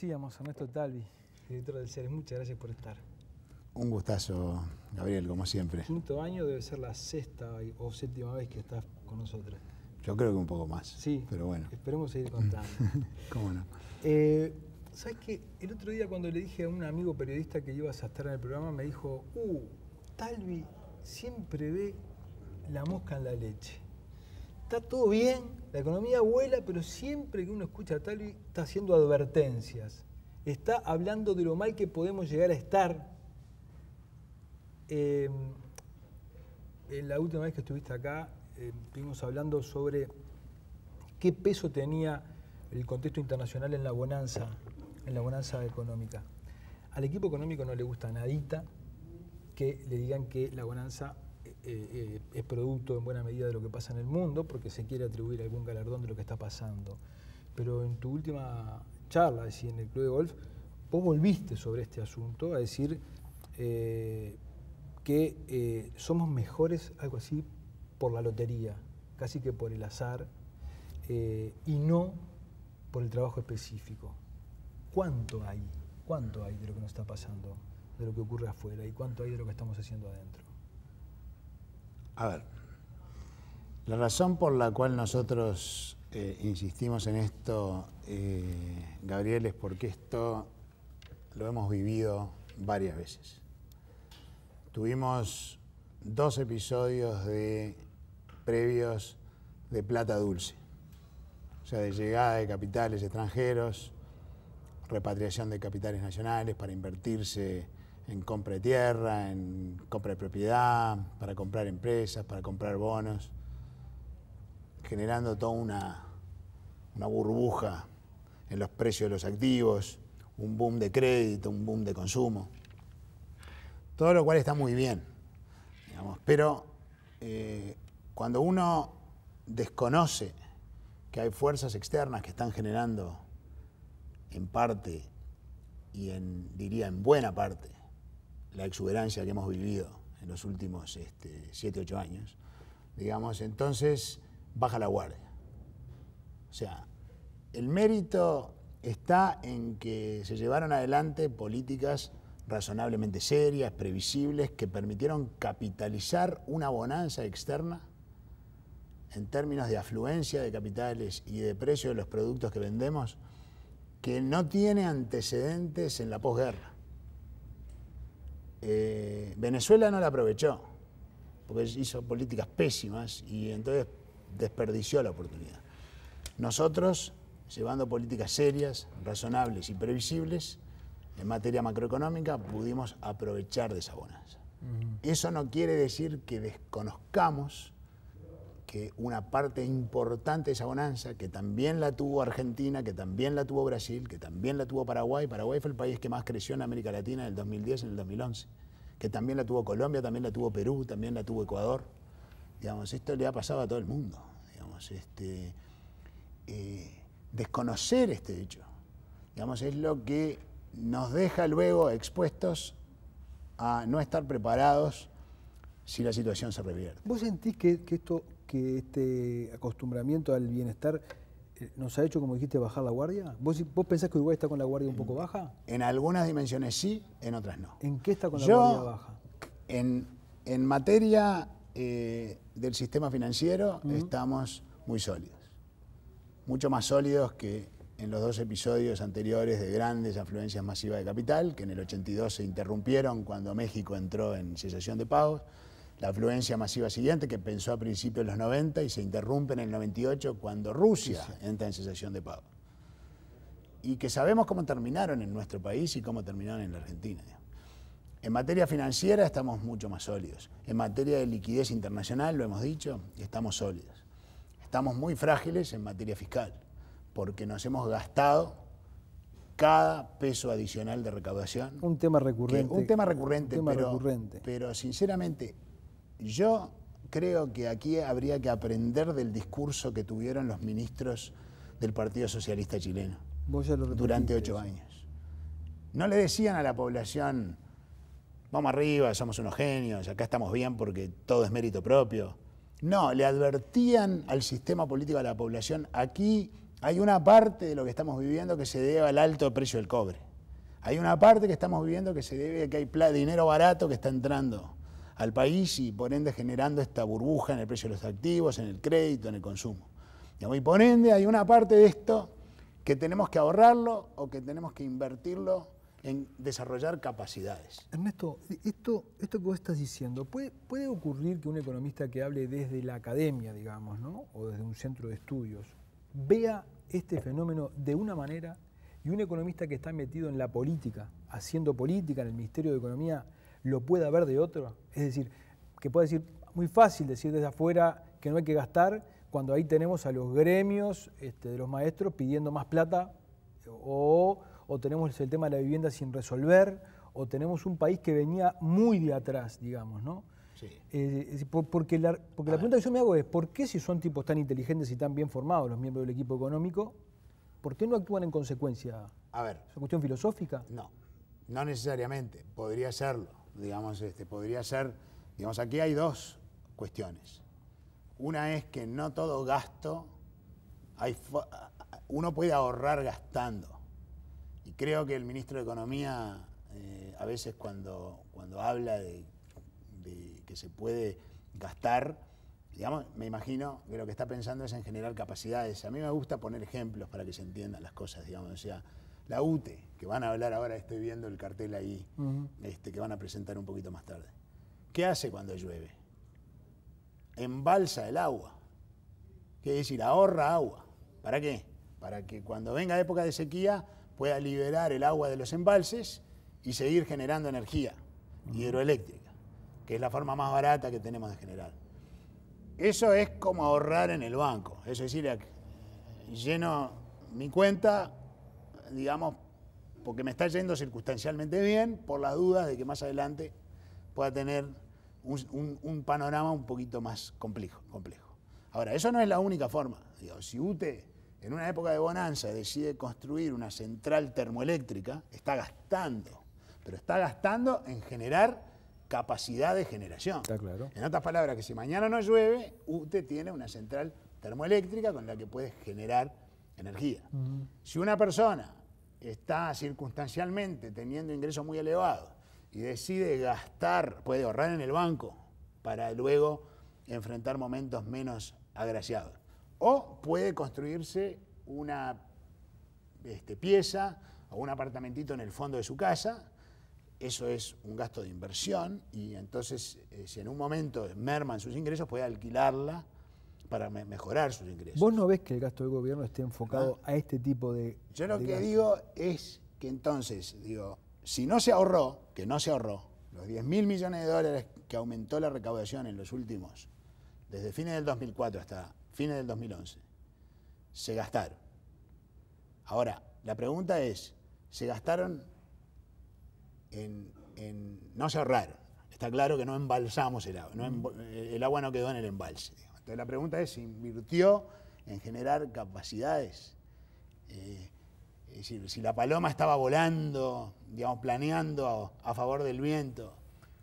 decíamos, Ernesto Talvi, director del CERES, muchas gracias por estar. Un gustazo, Gabriel, como siempre. Quinto año, debe ser la sexta o séptima vez que estás con nosotros. Yo creo que un poco más, sí, pero bueno. Esperemos seguir contando. ¿Cómo no? ¿Sabes qué? El otro día cuando le dije a un amigo periodista que ibas a estar en el programa, me dijo, Talvi siempre ve la mosca en la leche. Está todo bien, la economía vuela, pero siempre que uno escucha a Talvi está haciendo advertencias. Está hablando de lo mal que podemos llegar a estar. La última vez que estuviste acá, estuvimos hablando sobre qué peso tenía el contexto internacional en la bonanza económica. Al equipo económico no le gusta nadita que le digan que la bonanza es producto en buena medida de lo que pasa en el mundo, porque se quiere atribuir algún galardón de lo que está pasando. Pero en tu última charla, es decir, en el Club de Golf, vos volviste sobre este asunto a decir que somos mejores, algo así, por la lotería, casi que por el azar, y no por el trabajo específico. ¿Cuánto hay de lo que nos está pasando, de lo que ocurre afuera, y cuánto hay de lo que estamos haciendo adentro? A ver, la razón por la cual nosotros insistimos en esto, Gabriel, es porque esto lo hemos vivido varias veces. Tuvimos 2 episodios previos de plata dulce, o sea, de llegada de capitales extranjeros, repatriación de capitales nacionales para invertirse en compra de tierra, en compra de propiedad, para comprar empresas, para comprar bonos, generando toda una burbuja en los precios de los activos, un boom de crédito, un boom de consumo. Todo lo cual está muy bien, digamos, pero cuando uno desconoce que hay fuerzas externas que están generando en parte y diría en buena parte la exuberancia que hemos vivido en los últimos 7, 8 años, digamos, entonces baja la guardia. O sea, el mérito está en que se llevaron adelante políticas razonablemente serias, previsibles, que permitieron capitalizar una bonanza externa en términos de afluencia de capitales y de precio de los productos que vendemos, que no tiene antecedentes en la posguerra. Venezuela no la aprovechó, porque hizo políticas pésimas y entonces desperdició la oportunidad. Nosotros, llevando políticas serias, razonables y previsibles, en materia macroeconómica, pudimos aprovechar de esa bonanza. Eso no quiere decir que desconozcamos que una parte importante de esa bonanza, que también la tuvo Argentina, que también la tuvo Brasil, que también la tuvo Paraguay. Paraguay fue el país que más creció en América Latina en el 2010 y en el 2011. Que también la tuvo Colombia, también la tuvo Perú, también la tuvo Ecuador. Digamos, esto le ha pasado a todo el mundo. Digamos, desconocer este hecho, digamos, es lo que nos deja luego expuestos a no estar preparados si la situación se revierte. ¿Vos sentís que este acostumbramiento al bienestar nos ha hecho, como dijiste, bajar la guardia? ¿Vos pensás que Uruguay está con la guardia un poco baja? En algunas dimensiones sí, en otras no. ¿En qué está con la guardia baja? En materia del sistema financiero estamos muy sólidos. Mucho más sólidos que en los 2 episodios anteriores de grandes afluencias masivas de capital, que en el 82 se interrumpieron cuando México entró en cesación de pagos. La afluencia masiva siguiente, que pensó a principios de los 90 y se interrumpe en el 98 cuando Rusia entra en cesación de pago. Y que sabemos cómo terminaron en nuestro país y cómo terminaron en la Argentina. En materia financiera estamos mucho más sólidos. En materia de liquidez internacional, lo hemos dicho, estamos sólidos. Estamos muy frágiles en materia fiscal, porque nos hemos gastado cada peso adicional de recaudación. Un tema recurrente. Pero sinceramente, yo creo que aquí habría que aprender del discurso que tuvieron los ministros del Partido Socialista chileno durante 8 años. No le decían a la población, vamos arriba, somos unos genios, acá estamos bien porque todo es mérito propio. No, le advertían al sistema político, a la población, aquí hay una parte de lo que estamos viviendo que se debe al alto precio del cobre. Hay una parte que estamos viviendo que se debe a que hay dinero barato que está entrando al país y por ende generando esta burbuja en el precio de los activos, en el crédito, en el consumo. Y por ende hay una parte de esto que tenemos que ahorrarlo o que tenemos que invertirlo en desarrollar capacidades. Ernesto, esto que vos estás diciendo, ¿puede ocurrir que un economista que hable desde la academia, digamos, ¿no? O desde un centro de estudios, vea este fenómeno de una manera y un economista que está metido en la política, haciendo política en el Ministerio de Economía, lo pueda ver de otro? Es decir, que pueda decir, muy fácil decir desde afuera que no hay que gastar, cuando ahí tenemos a los gremios de los maestros pidiendo más plata, o tenemos el tema de la vivienda sin resolver, o tenemos un país que venía muy de atrás, digamos, ¿no? Sí. Porque la pregunta que yo me hago es, ¿por qué si son tipos tan inteligentes y tan bien formados los miembros del equipo económico, por qué no actúan en consecuencia? A ver. ¿Es una cuestión filosófica? No necesariamente, podría serlo, digamos, podría ser, digamos, aquí hay dos cuestiones. Una es que no todo gasto, uno puede ahorrar gastando. Y creo que el ministro de Economía, a veces cuando habla de que se puede gastar, digamos, me imagino que lo que está pensando es en generar capacidades. A mí me gusta poner ejemplos para que se entiendan las cosas, digamos. O sea, la UTE, que van a hablar ahora, estoy viendo el cartel ahí, que van a presentar un poquito más tarde. ¿Qué hace cuando llueve? Embalsa el agua. Quiere decir, ahorra agua. ¿Para qué? Para que cuando venga época de sequía pueda liberar el agua de los embalses y seguir generando energía hidroeléctrica, que es la forma más barata que tenemos de generar. Eso es como ahorrar en el banco. Es decir, lleno mi cuenta, digamos, porque me está yendo circunstancialmente bien, por las dudas de que más adelante pueda tener un panorama un poquito más complejo. Ahora, eso no es la única forma. Digo, si UTE en una época de bonanza decide construir una central termoeléctrica, está gastando, pero está gastando en generar capacidad de generación. Está claro. En otras palabras, que si mañana no llueve, UTE tiene una central termoeléctrica con la que puede generar energía. Si una persona está circunstancialmente teniendo ingresos muy elevados y decide gastar, puede ahorrar en el banco para luego enfrentar momentos menos agraciados. O puede construirse una pieza o un apartamentito en el fondo de su casa. Eso es un gasto de inversión y entonces si en un momento merman sus ingresos puede alquilarla para mejorar sus ingresos. ¿Vos no ves que el gasto del gobierno esté enfocado a este tipo de... Yo lo que digo es que entonces, si no se ahorró, que no se ahorró, los 10.000 millones de dólares que aumentó la recaudación en los últimos, desde fines del 2004 hasta fines del 2011, se gastaron. Ahora, la pregunta es, ¿se gastaron no se ahorraron? Está claro que no embalsamos el agua, el agua no quedó en el embalse. Entonces la pregunta es, ¿se invirtió en generar capacidades? Es decir, si la paloma estaba volando, digamos, planeando a favor del viento,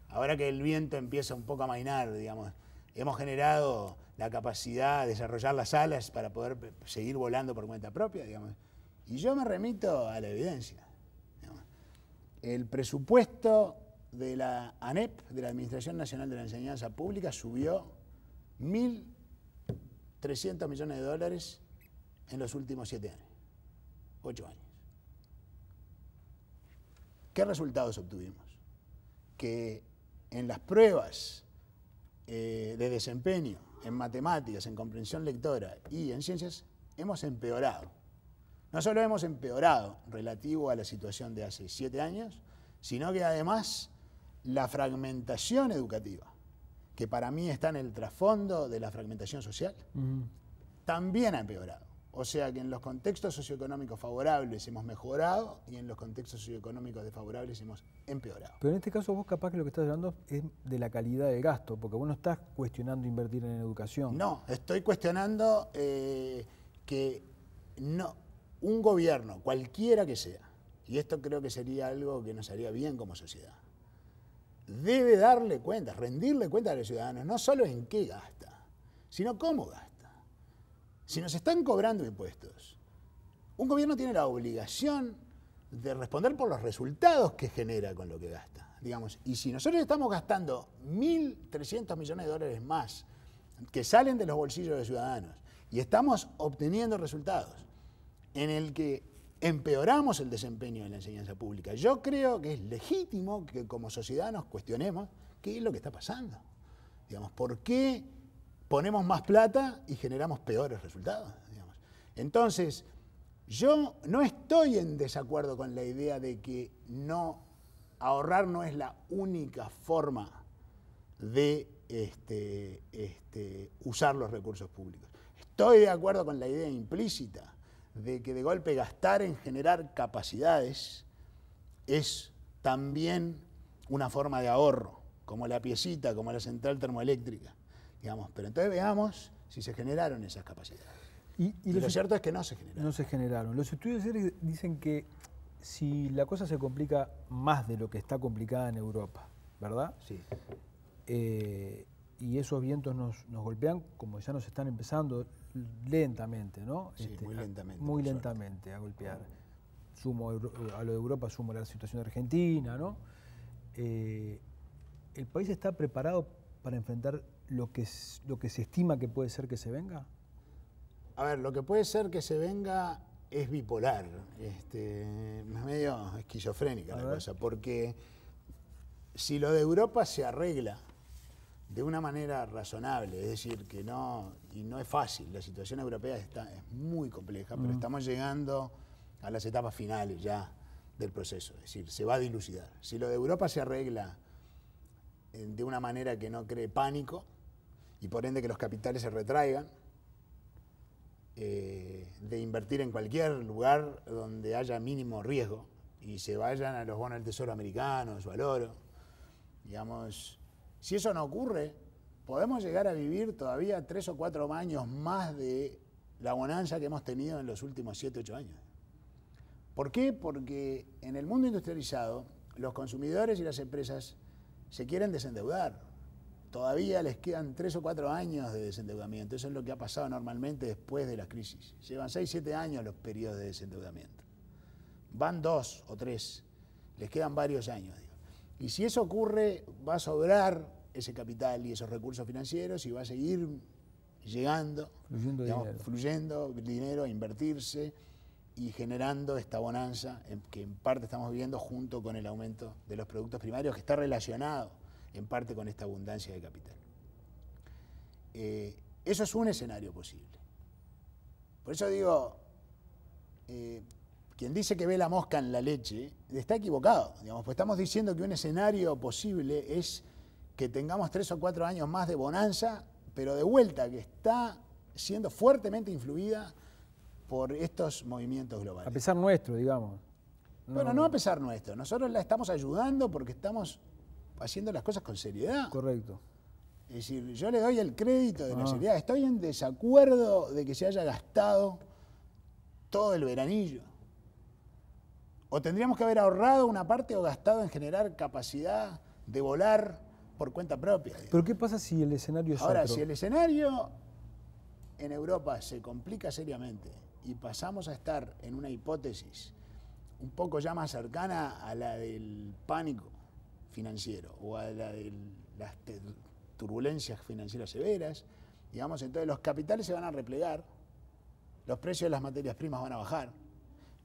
ahora que el viento empieza un poco a amainar, digamos, hemos generado la capacidad de desarrollar las alas para poder seguir volando por cuenta propia, digamos. Y yo me remito a la evidencia. El presupuesto de la ANEP, de la Administración Nacional de la Enseñanza Pública, subió 1.300 millones de dólares en los últimos 7 años, 8 años. ¿Qué resultados obtuvimos? Que en las pruebas de desempeño, en matemáticas, en comprensión lectora y en ciencias, hemos empeorado. No solo hemos empeorado relativo a la situación de hace 7 años, sino que además la fragmentación educativa, que para mí está en el trasfondo de la fragmentación social, también ha empeorado. O sea que en los contextos socioeconómicos favorables hemos mejorado y en los contextos socioeconómicos desfavorables hemos empeorado. Pero en este caso vos capaz que lo que estás hablando es de la calidad del gasto, porque vos no estás cuestionando invertir en educación. No, estoy cuestionando que no, un gobierno, cualquiera que sea, y esto creo que sería algo que nos haría bien como sociedad, debe darle cuenta, rendirle cuenta a los ciudadanos, no solo en qué gasta, sino cómo gasta. Si nos están cobrando impuestos un gobierno tiene la obligación de responder por los resultados que genera con lo que gasta, digamos. Y si nosotros estamos gastando 1.300 millones de dólares más que salen de los bolsillos de los ciudadanos y estamos obteniendo resultados en el que empeoramos el desempeño de la enseñanza pública, yo creo que es legítimo que como sociedad nos cuestionemos qué es lo que está pasando. Digamos, ¿por qué ponemos más plata y generamos peores resultados? Digamos. Entonces, yo no estoy en desacuerdo con la idea de que ahorrar no es la única forma de usar los recursos públicos. Estoy de acuerdo con la idea implícita de que de golpe gastar en generar capacidades es también una forma de ahorro, como la piecita, como la central termoeléctrica, digamos. Pero entonces veamos si se generaron esas capacidades. Y lo cierto es que no se generaron. No se generaron. Los estudios dicen que si la cosa se complica más de lo que está complicada en Europa, ¿verdad? Sí. Y esos vientos nos golpean, como ya nos están empezando lentamente, ¿no? Sí, muy lentamente. Muy lentamente a golpear. Sumo a lo de Europa, sumo la situación de Argentina, ¿no? ¿El país está preparado para enfrentar lo que se estima que puede ser que se venga? A ver, lo que puede ser que se venga es bipolar, es medio esquizofrénica la cosa, porque si lo de Europa se arregla de una manera razonable, es decir, que no es fácil, la situación europea es muy compleja, pero estamos llegando a las etapas finales ya del proceso, es decir, se va a dilucidar. Si lo de Europa se arregla de una manera que no cree pánico y por ende que los capitales se retraigan, de invertir en cualquier lugar donde haya mínimo riesgo y se vayan a los bonos del Tesoro americanos o al oro, digamos, si eso no ocurre, podemos llegar a vivir todavía 3 o 4 años más de la bonanza que hemos tenido en los últimos 7 o 8 años. ¿Por qué? Porque en el mundo industrializado los consumidores y las empresas se quieren desendeudar. Todavía les quedan 3 o 4 años de desendeudamiento. Eso es lo que ha pasado normalmente después de las crisis. Llevan 6 o 7 años los periodos de desendeudamiento. Van 2 o 3. Les quedan varios años. Digo. Y si eso ocurre, va a sobrar ese capital y esos recursos financieros y va a seguir llegando, fluyendo dinero a invertirse y generando esta bonanza que en parte estamos viviendo junto con el aumento de los productos primarios que está relacionado en parte con esta abundancia de capital. Eso es un escenario posible. Por eso digo, quien dice que ve la mosca en la leche está equivocado, digamos, pues estamos diciendo que un escenario posible es que tengamos 3 o 4 años más de bonanza, pero de vuelta que está siendo fuertemente influida por estos movimientos globales. A pesar nuestro, digamos. Bueno, no a pesar nuestro. Nosotros la estamos ayudando porque estamos haciendo las cosas con seriedad. Correcto. Es decir, yo le doy el crédito de la seriedad. Estoy en desacuerdo de que se haya gastado todo el veranillo. O tendríamos que haber ahorrado una parte o gastado en generar capacidad de volar por cuenta propia. Digamos. ¿Pero qué pasa si el escenario es Ahora, otro? si el escenario en Europa se complica seriamente y pasamos a estar en una hipótesis un poco ya más cercana a la del pánico financiero o a la de las turbulencias financieras severas, digamos, entonces los capitales se van a replegar, los precios de las materias primas van a bajar,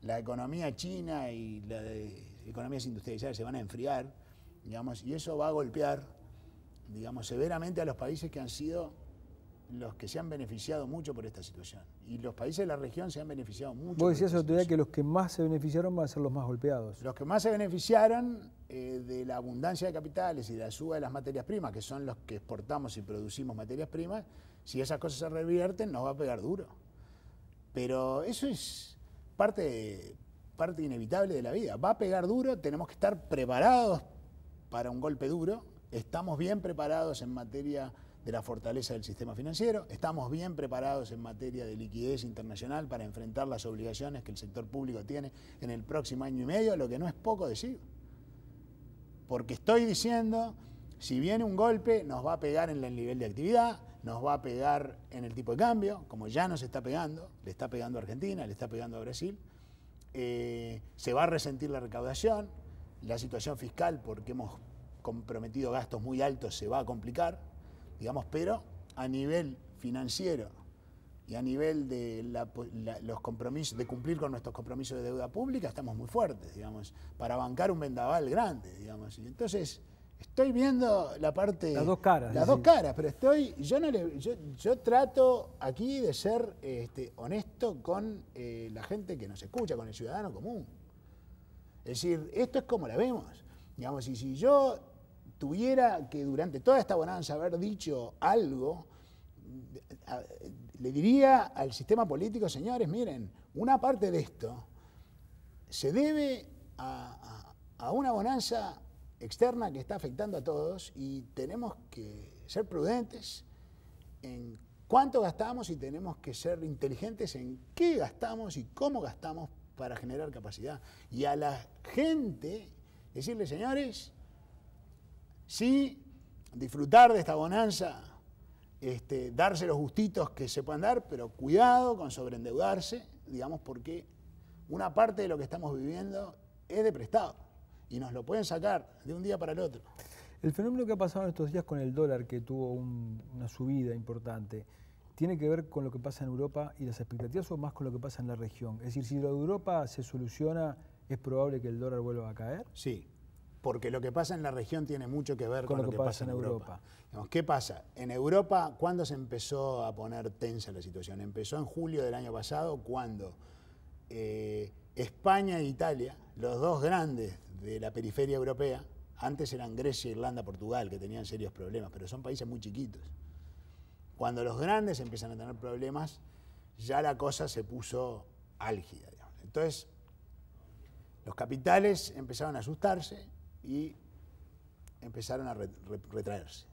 la economía china y las economías industrializadas se van a enfriar, digamos, y eso va a golpear, digamos, severamente a los países que han sido los que se han beneficiado mucho por esta situación. Y los países de la región se han beneficiado mucho. Vos decías el otro día que los que más se beneficiaron van a ser los más golpeados. Los que más se beneficiaron de la abundancia de capitales y de la suba de las materias primas, que son los que exportamos y producimos materias primas, si esas cosas se revierten, nos va a pegar duro. Pero eso es parte inevitable de la vida. Va a pegar duro, tenemos que estar preparados para un golpe duro. Estamos bien preparados en materia de la fortaleza del sistema financiero, estamos bien preparados en materia de liquidez internacional para enfrentar las obligaciones que el sector público tiene en el próximo año y medio, lo que no es poco decir. Porque estoy diciendo, si viene un golpe, nos va a pegar en el nivel de actividad, nos va a pegar en el tipo de cambio, como ya nos está pegando, le está pegando a Argentina, le está pegando a Brasil. Se va a resentir la recaudación, la situación fiscal, porque hemos comprometido gastos muy altos, se va a complicar, digamos, pero a nivel financiero y a nivel de los compromisos, de cumplir con nuestros compromisos de deuda pública, estamos muy fuertes, digamos, para bancar un vendaval grande, digamos. Y entonces, estoy viendo la parte... Las dos caras. Las dos caras, pero yo trato aquí de ser honesto con la gente que nos escucha, con el ciudadano común. Es decir, esto es como la vemos. Digamos, y si yo tuviera que durante toda esta bonanza haber dicho algo, le diría al sistema político, señores, miren, una parte de esto se debe a una bonanza externa que está afectando a todos y tenemos que ser prudentes en cuánto gastamos y tenemos que ser inteligentes en qué gastamos y cómo gastamos para generar capacidad. Y a la gente decirle, señores, sí, disfrutar de esta bonanza, darse los gustitos que se puedan dar, pero cuidado con sobreendeudarse, digamos, porque una parte de lo que estamos viviendo es de prestado y nos lo pueden sacar de un día para el otro. El fenómeno que ha pasado en estos días con el dólar, que tuvo una subida importante, ¿tiene que ver con lo que pasa en Europa y las expectativas o más con lo que pasa en la región? Es decir, si lo de Europa se soluciona, ¿es probable que el dólar vuelva a caer? Sí, porque lo que pasa en la región tiene mucho que ver con lo que pasa en Europa. Digamos, ¿qué pasa? En Europa, ¿cuándo se empezó a poner tensa la situación? Empezó en julio del año pasado, cuando España e Italia, los dos grandes de la periferia europea, antes eran Grecia, Irlanda, Portugal, que tenían serios problemas, pero son países muy chiquitos. Cuando los grandes empiezan a tener problemas, ya la cosa se puso álgida, digamos. Entonces, los capitales empezaron a asustarse y empezaron a retraerse.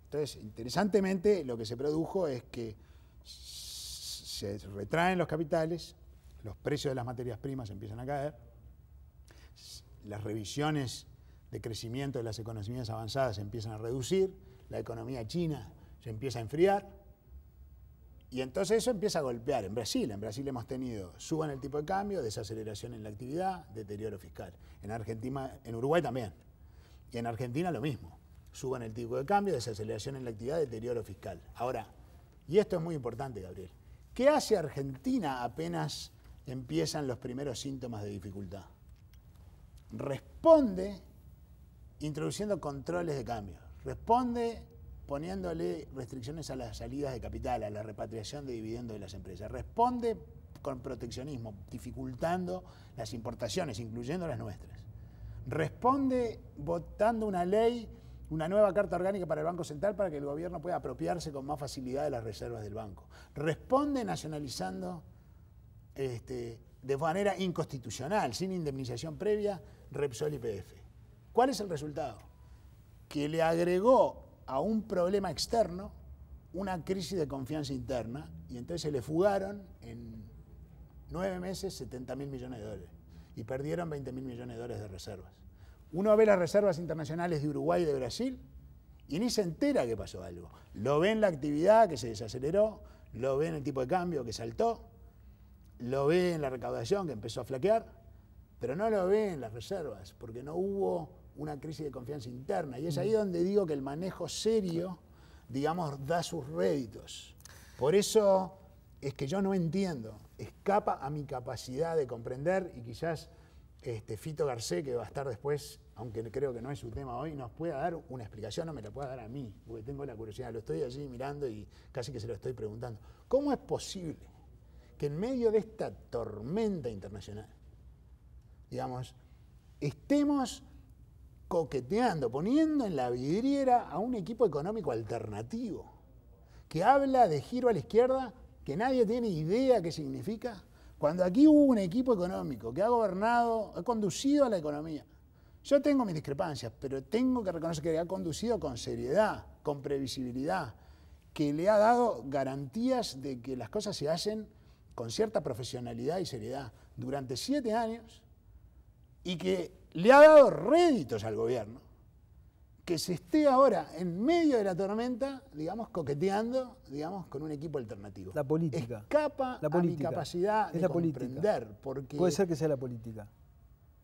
Entonces, interesantemente, lo que se produjo es que se retraen los capitales, los precios de las materias primas empiezan a caer, las revisiones de crecimiento de las economías avanzadas se empiezan a reducir, la economía china se empieza a enfriar, y entonces eso empieza a golpear. En Brasil hemos tenido suba en el tipo de cambio, desaceleración en la actividad, deterioro fiscal. En Argentina, en Uruguay también. Y en Argentina lo mismo. Suba en el tipo de cambio, desaceleración en la actividad, deterioro fiscal. Ahora, y esto es muy importante, Gabriel, ¿qué hace Argentina apenas empiezan los primeros síntomas de dificultad? Responde introduciendo controles de cambio. Responde poniéndole restricciones a las salidas de capital, a la repatriación de dividendos de las empresas. Responde con proteccionismo, dificultando las importaciones, incluyendo las nuestras. Responde votando una ley, una nueva carta orgánica para el Banco Central para que el gobierno pueda apropiarse con más facilidad de las reservas del banco. Responde nacionalizando de manera inconstitucional, sin indemnización previa, Repsol y YPF. ¿Cuál es el resultado? Que le agregó a un problema externo una crisis de confianza interna y entonces se le fugaron en 9 meses 70.000 millones de dólares y perdieron 20.000 millones de dólares de reservas. Uno ve las reservas internacionales de Uruguay y de Brasil y ni se entera que pasó algo. Lo ve en la actividad que se desaceleró, lo ve en el tipo de cambio que saltó, lo ve en la recaudación que empezó a flaquear, pero no lo ve en las reservas porque no hubo una crisis de confianza interna. Y es ahí donde digo que el manejo serio, digamos, da sus réditos. Por eso es que yo no entiendo, escapa a mi capacidad de comprender y quizás Fito Garcés, que va a estar después, aunque creo que no es su tema hoy, nos pueda dar una explicación, no me la pueda dar a mí, porque tengo la curiosidad, lo estoy allí mirando y casi que se lo estoy preguntando. ¿Cómo es posible que en medio de esta tormenta internacional, digamos, estemos coqueteando, poniendo en la vidriera a un equipo económico alternativo que habla de giro a la izquierda, que nadie tiene idea qué significa, cuando aquí hubo un equipo económico que ha gobernado, ha conducido a la economía? Yo tengo mis discrepancias, pero tengo que reconocer que ha conducido con seriedad, con previsibilidad, que le ha dado garantías de que las cosas se hacen con cierta profesionalidad y seriedad durante 7 años y que le ha dado réditos al gobierno que se esté ahora en medio de la tormenta, digamos, coqueteando, digamos, con un equipo alternativo. La política. Escapa La a mi política. capacidad Es de la política. comprender. Porque Puede ser que sea la política.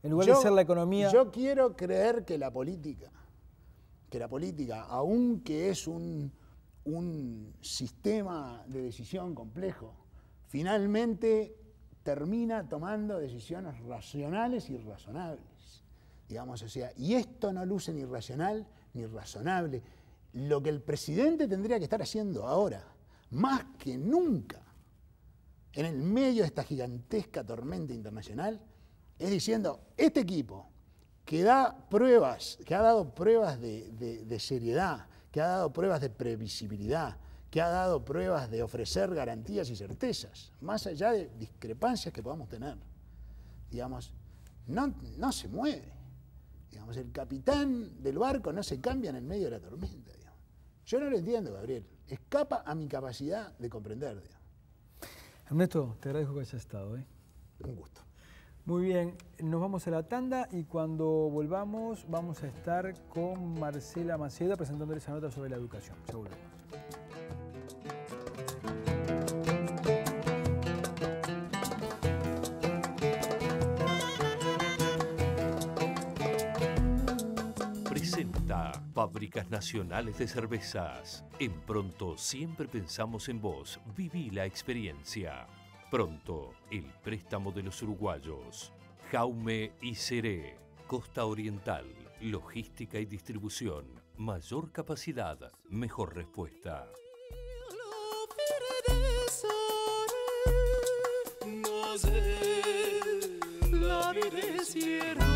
En lugar de ser la economía... Yo quiero creer que la política, aunque es un sistema de decisión complejo, finalmente termina tomando decisiones racionales y razonables. Digamos, o sea, y esto no luce ni racional ni razonable. Lo que el presidente tendría que estar haciendo ahora, más que nunca, en el medio de esta gigantesca tormenta internacional, es diciendo, este equipo que da pruebas, que ha dado pruebas de seriedad, que ha dado pruebas de previsibilidad, que ha dado pruebas de ofrecer garantías y certezas, más allá de discrepancias que podamos tener, digamos, no se mueve. Digamos, el capitán del barco no se cambia en el medio de la tormenta. Digamos. Yo no lo entiendo, Gabriel. Escapa a mi capacidad de comprender. Digamos. Ernesto, te agradezco que hayas estado. Un gusto. Muy bien, nos vamos a la tanda y cuando volvamos vamos a estar con Marcela Maceda presentándoles esa nota sobre la educación. Ya volvemos. Presenta Fábricas Nacionales de Cervezas. En Pronto siempre pensamos en vos. Viví la experiencia. Pronto, el préstamo de los uruguayos. Jaume y Seré. Costa Oriental. Logística y distribución. Mayor capacidad. Mejor respuesta. La vida es cierta.